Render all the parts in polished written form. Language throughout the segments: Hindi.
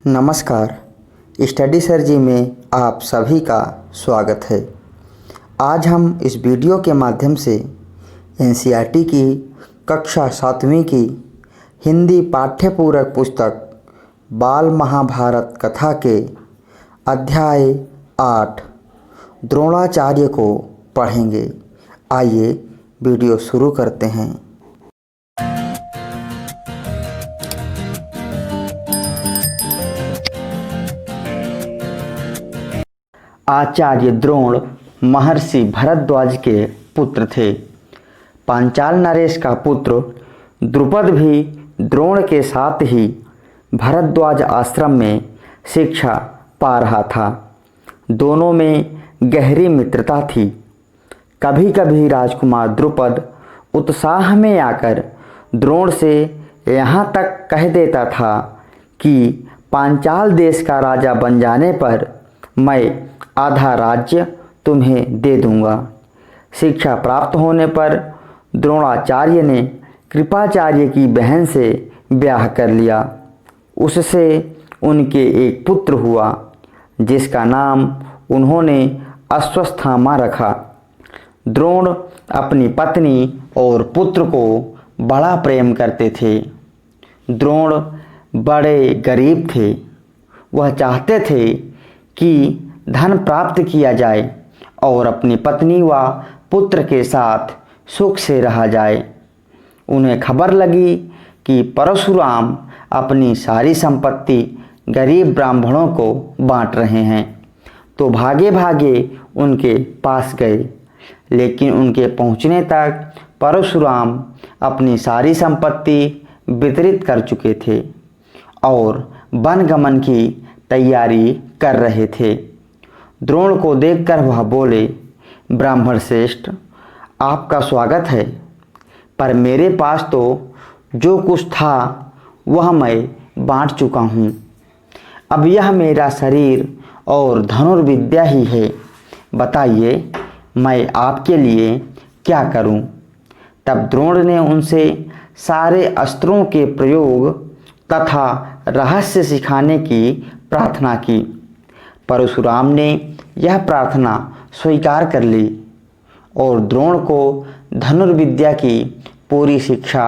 नमस्कार। स्टडी सर जी में आप सभी का स्वागत है। आज हम इस वीडियो के माध्यम से एनसीईआरटी की कक्षा 7वीं की हिंदी पाठ्यपूरक पुस्तक बाल महाभारत कथा के अध्याय 8 द्रोणाचार्य को पढ़ेंगे। आइए वीडियो शुरू करते हैं। आचार्य द्रोण महर्षि भरद्वाज के पुत्र थे। पांचाल नरेश का पुत्र द्रुपद भी द्रोण के साथ ही भरद्वाज आश्रम में शिक्षा पा रहा था। दोनों में गहरी मित्रता थी। कभी कभी राजकुमार द्रुपद उत्साह में आकर द्रोण से यहाँ तक कह देता था कि पांचाल देश का राजा बन जाने पर मैं आधा राज्य तुम्हें दे दूंगा। शिक्षा प्राप्त होने पर द्रोणाचार्य ने कृपाचार्य की बहन से ब्याह कर लिया। उससे उनके एक पुत्र हुआ जिसका नाम उन्होंने अश्वत्थामा रखा। द्रोण अपनी पत्नी और पुत्र को बड़ा प्रेम करते थे। द्रोण बड़े गरीब थे। वह चाहते थे कि धन प्राप्त किया जाए और अपनी पत्नी व पुत्र के साथ सुख से रहा जाए। उन्हें खबर लगी कि परशुराम अपनी सारी संपत्ति गरीब ब्राह्मणों को बांट रहे हैं, तो भागे भागे उनके पास गए। लेकिन उनके पहुंचने तक परशुराम अपनी सारी संपत्ति वितरित कर चुके थे और वनगमन की तैयारी कर रहे थे। द्रोण को देखकर वह बोले, ब्राह्मण श्रेष्ठ, आपका स्वागत है, पर मेरे पास तो जो कुछ था वह मैं बांट चुका हूँ। अब यह मेरा शरीर और धनुर्विद्या ही है। बताइए मैं आपके लिए क्या करूँ। तब द्रोण ने उनसे सारे अस्त्रों के प्रयोग तथा रहस्य सिखाने की प्रार्थना की। परशुराम ने यह प्रार्थना स्वीकार कर ली और द्रोण को धनुर्विद्या की पूरी शिक्षा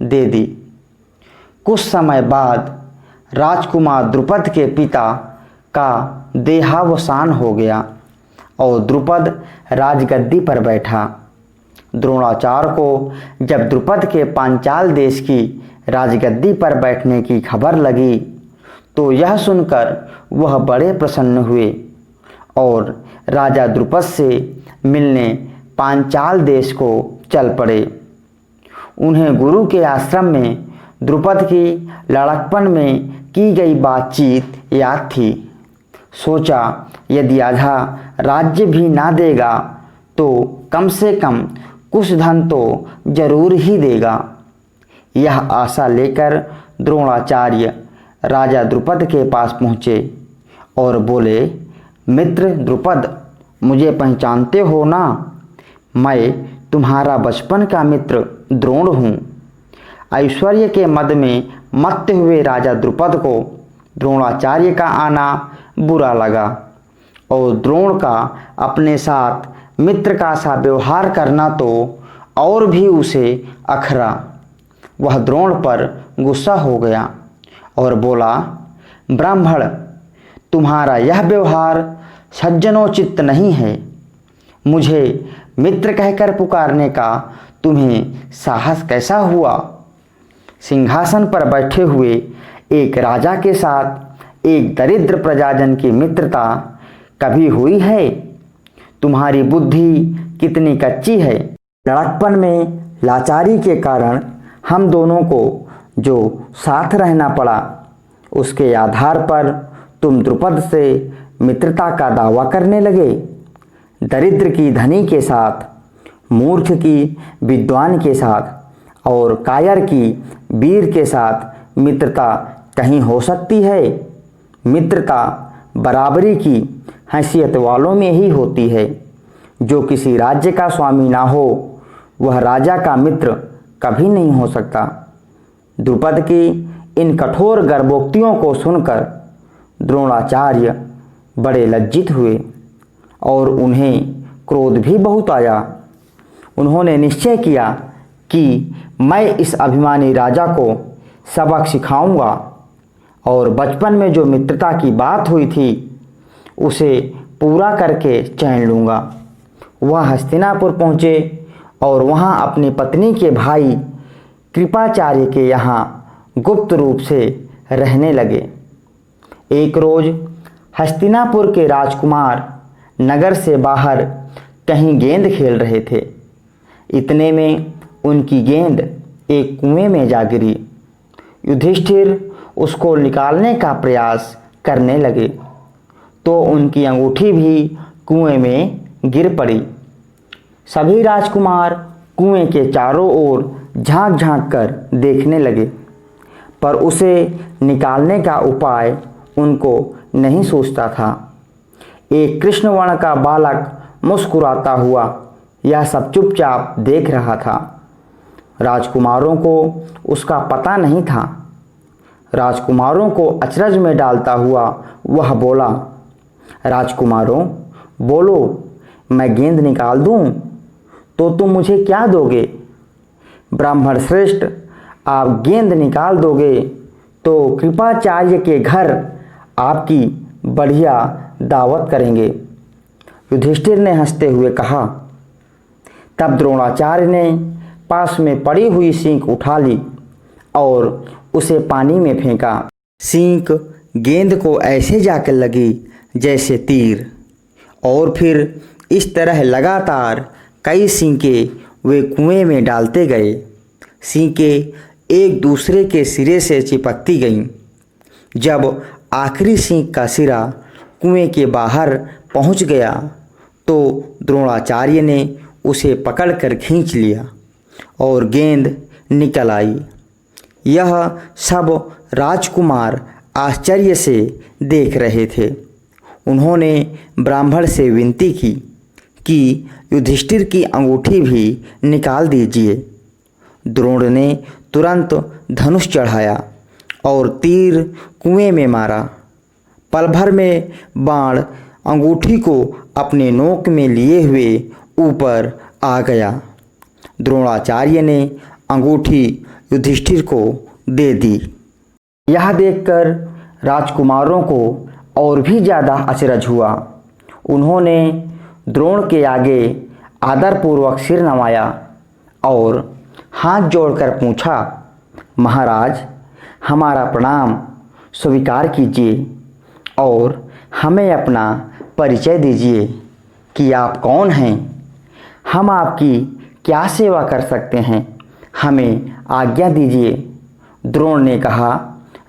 दे दी। कुछ समय बाद राजकुमार द्रुपद के पिता का देहावसान हो गया और द्रुपद राजगद्दी पर बैठा। द्रोणाचार्य को जब द्रुपद के पांचाल देश की राजगद्दी पर बैठने की खबर लगी तो यह सुनकर वह बड़े प्रसन्न हुए और राजा द्रुपद से मिलने पांचाल देश को चल पड़े। उन्हें गुरु के आश्रम में द्रुपद की लड़कपन में की गई बातचीत याद थी। सोचा यदि आधा राज्य भी ना देगा तो कम से कम कुछ धन तो जरूर ही देगा। यह आशा लेकर द्रोणाचार्य राजा द्रुपद के पास पहुँचे और बोले, मित्र द्रुपद, मुझे पहचानते हो ना? मैं तुम्हारा बचपन का मित्र द्रोण हूँ। ऐश्वर्य के मद में मत्ते हुए राजा द्रुपद को द्रोणाचार्य का आना बुरा लगा और द्रोण का अपने साथ मित्र का सा व्यवहार करना तो और भी उसे अखरा। वह द्रोण पर गुस्सा हो गया और बोला, ब्राह्मण, तुम्हारा यह व्यवहार सज्जनोचित नहीं है। मुझे मित्र कहकर पुकारने का तुम्हें साहस कैसा हुआ? सिंहासन पर बैठे हुए एक राजा के साथ एक दरिद्र प्रजाजन की मित्रता कभी हुई है? तुम्हारी बुद्धि कितनी कच्ची है। लड़कपन में लाचारी के कारण हम दोनों को जो साथ रहना पड़ा, उसके आधार पर तुम द्रुपद से मित्रता का दावा करने लगे। दरिद्र की धनी के साथ, मूर्ख की विद्वान के साथ और कायर की वीर के साथ मित्रता कहीं हो सकती है? मित्रता बराबरी की हैसियत वालों में ही होती है। जो किसी राज्य का स्वामी ना हो वह राजा का मित्र कभी नहीं हो सकता। द्रुपद की इन कठोर गर्भोक्तियों को सुनकर द्रोणाचार्य बड़े लज्जित हुए और उन्हें क्रोध भी बहुत आया। उन्होंने निश्चय किया कि मैं इस अभिमानी राजा को सबक सिखाऊंगा और बचपन में जो मित्रता की बात हुई थी उसे पूरा करके चैन लूँगा। वह हस्तिनापुर पहुँचे और वहाँ अपनी पत्नी के भाई कृपाचार्य के यहाँ गुप्त रूप से रहने लगे। एक रोज़ हस्तिनापुर के राजकुमार नगर से बाहर कहीं गेंद खेल रहे थे। इतने में उनकी गेंद एक कुएं में जा गिरी। युधिष्ठिर उसको निकालने का प्रयास करने लगे तो उनकी अंगूठी भी कुएं में गिर पड़ी। सभी राजकुमार कुएं के चारों ओर झांक झांक कर देखने लगे, पर उसे निकालने का उपाय उनको नहीं सूझता था। एक कृष्णवर्ण का बालक मुस्कुराता हुआ यह सब चुपचाप देख रहा था। राजकुमारों को उसका पता नहीं था। राजकुमारों को अचरज में डालता हुआ वह बोला, राजकुमारों बोलो, मैं गेंद निकाल दूं तो तुम मुझे क्या दोगे? ब्राह्मण श्रेष्ठ, आप गेंद निकाल दोगे तो कृपाचार्य के घर आपकी बढ़िया दावत करेंगे। युधिष्ठिर ने हंसते हुए कहा। तब द्रोणाचार्य ने पास में पड़ी हुई सींक उठा ली और उसे पानी में फेंका। सींक गेंद को ऐसे जाकर लगी जैसे तीर, और फिर इस तरह लगातार कई सींकें वे कुएं में डालते गए। सींकें एक दूसरे के सिरे से चिपकती गईं। जब आखिरी सींक का सिरा कुएं के बाहर पहुंच गया तो द्रोणाचार्य ने उसे पकड़कर खींच लिया और गेंद निकल आई। यह सब राजकुमार आश्चर्य से देख रहे थे। उन्होंने ब्राह्मण से विनती की कि युधिष्ठिर की अंगूठी भी निकाल दीजिए। द्रोण ने तुरंत धनुष चढ़ाया और तीर कुएं में मारा। पल भर में बाण अंगूठी को अपने नोक में लिए हुए ऊपर आ गया। द्रोणाचार्य ने अंगूठी युधिष्ठिर को दे दी। यह देखकर राजकुमारों को और भी ज़्यादा अचरज हुआ। उन्होंने द्रोण के आगे आदरपूर्वक सिर नवाया और हाथ जोड़कर पूछा, महाराज, हमारा प्रणाम स्वीकार कीजिए और हमें अपना परिचय दीजिए कि आप कौन हैं। हम आपकी क्या सेवा कर सकते हैं, हमें आज्ञा दीजिए। द्रोण ने कहा,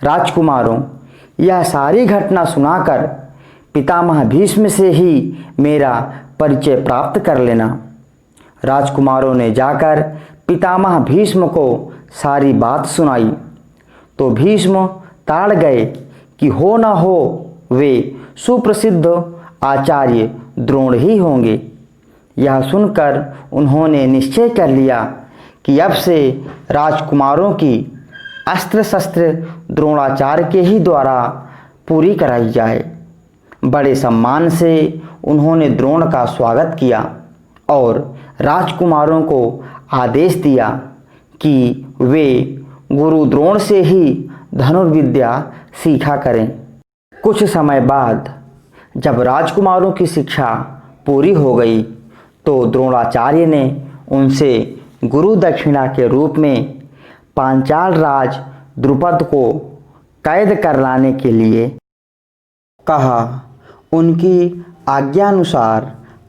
राजकुमारों, यह सारी घटना सुनाकर पितामह भीष्म से ही मेरा परिचय प्राप्त कर लेना। राजकुमारों ने जाकर पितामह भीष्म को सारी बात सुनाई तो भीष्म ताड़ गए कि हो न हो वे सुप्रसिद्ध आचार्य द्रोण ही होंगे। यह सुनकर उन्होंने निश्चय कर लिया कि अब से राजकुमारों की अस्त्र शस्त्र द्रोणाचार्य के ही द्वारा पूरी कराई जाए। बड़े सम्मान से उन्होंने द्रोण का स्वागत किया और राजकुमारों को आदेश दिया कि वे गुरु द्रोण से ही धनुर्विद्या सीखा करें। कुछ समय बाद जब राजकुमारों की शिक्षा पूरी हो गई तो द्रोणाचार्य ने उनसे गुरु दक्षिणा के रूप में पांचाल राज द्रुपद को कैद कर लाने के लिए कहा। उनकी आज्ञानुसार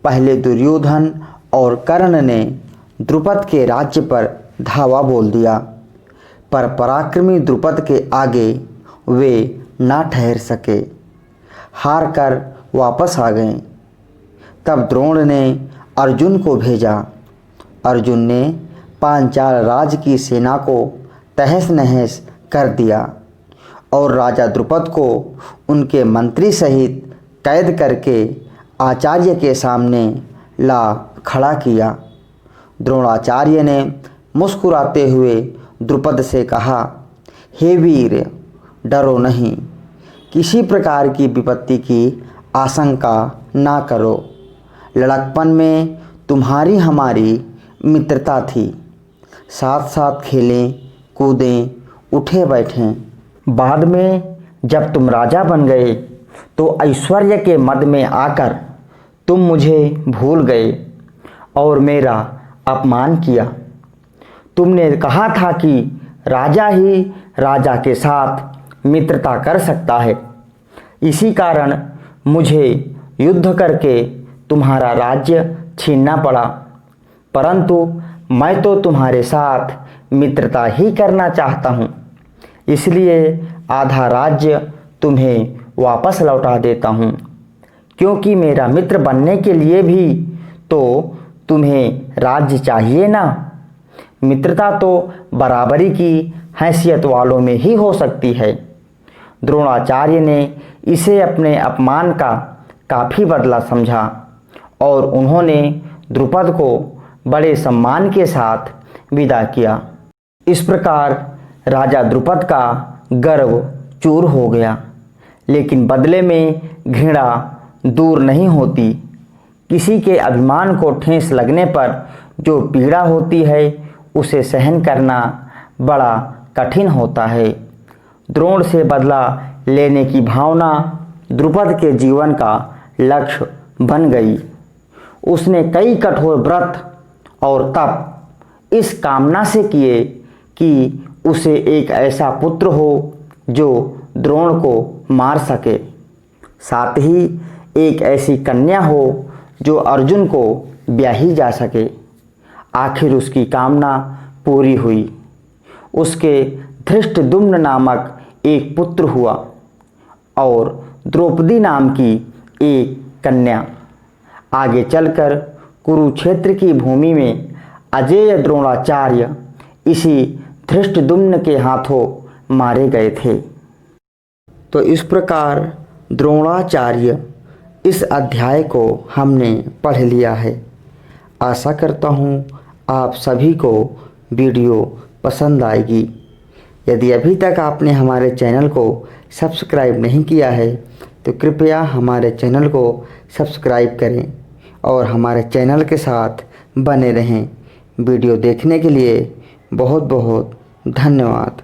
पहले दुर्योधन और कर्ण ने द्रुपद के राज्य पर धावा बोल दिया, पर पराक्रमी द्रुपद के आगे वे ना ठहर सके, हार कर वापस आ गए। तब द्रोण ने अर्जुन को भेजा। अर्जुन ने पांचाल राज की सेना को तहस नहस कर दिया और राजा द्रुपद को उनके मंत्री सहित कैद करके आचार्य के सामने ला खड़ा किया। द्रोणाचार्य ने मुस्कुराते हुए द्रुपद से कहा, हे वीर, डरो नहीं किसी प्रकार की विपत्ति की आशंका ना करो। लड़कपन में तुम्हारी हमारी मित्रता थी, साथ साथ खेलें कूदें उठे बैठें। बाद में जब तुम राजा बन गए तो ऐश्वर्य के मद में आकर तुम मुझे भूल गए और मेरा अपमान किया। तुमने कहा था कि राजा ही राजा के साथ मित्रता कर सकता है, इसी कारण मुझे युद्ध करके तुम्हारा राज्य छीनना पड़ा। परंतु मैं तो तुम्हारे साथ मित्रता ही करना चाहता हूँ, इसलिए आधा राज्य तुम्हें वापस लौटा देता हूँ, क्योंकि मेरा मित्र बनने के लिए भी तो तुम्हें राज्य चाहिए ना। मित्रता तो बराबरी की हैसियत वालों में ही हो सकती है। द्रोणाचार्य ने इसे अपने अपमान का काफ़ी बदला समझा और उन्होंने द्रुपद को बड़े सम्मान के साथ विदा किया। इस प्रकार राजा द्रुपद का गर्व चूर हो गया, लेकिन बदले में घृणा दूर नहीं होती। किसी के अभिमान को ठेस लगने पर जो पीड़ा होती है उसे सहन करना बड़ा कठिन होता है। द्रोण से बदला लेने की भावना द्रुपद के जीवन का लक्ष्य बन गई। उसने कई कठोर व्रत और तप इस कामना से किए कि उसे एक ऐसा पुत्र हो जो द्रोण को मार सके, साथ ही एक ऐसी कन्या हो जो अर्जुन को ब्याही जा सके। आखिर उसकी कामना पूरी हुई। उसके धृष्टद्युम्न नामक एक पुत्र हुआ और द्रौपदी नाम की एक कन्या। आगे चलकर कुरुक्षेत्र की भूमि में अजेय द्रोणाचार्य इसी धृष्टद्युम्न के हाथों मारे गए थे। तो इस प्रकार द्रोणाचार्य इस अध्याय को हमने पढ़ लिया है। आशा करता हूँ आप सभी को वीडियो पसंद आएगी। यदि अभी तक आपने हमारे चैनल को सब्सक्राइब नहीं किया है तो कृपया हमारे चैनल को सब्सक्राइब करें और हमारे चैनल के साथ बने रहें। वीडियो देखने के लिए बहुत बहुत धन्यवाद।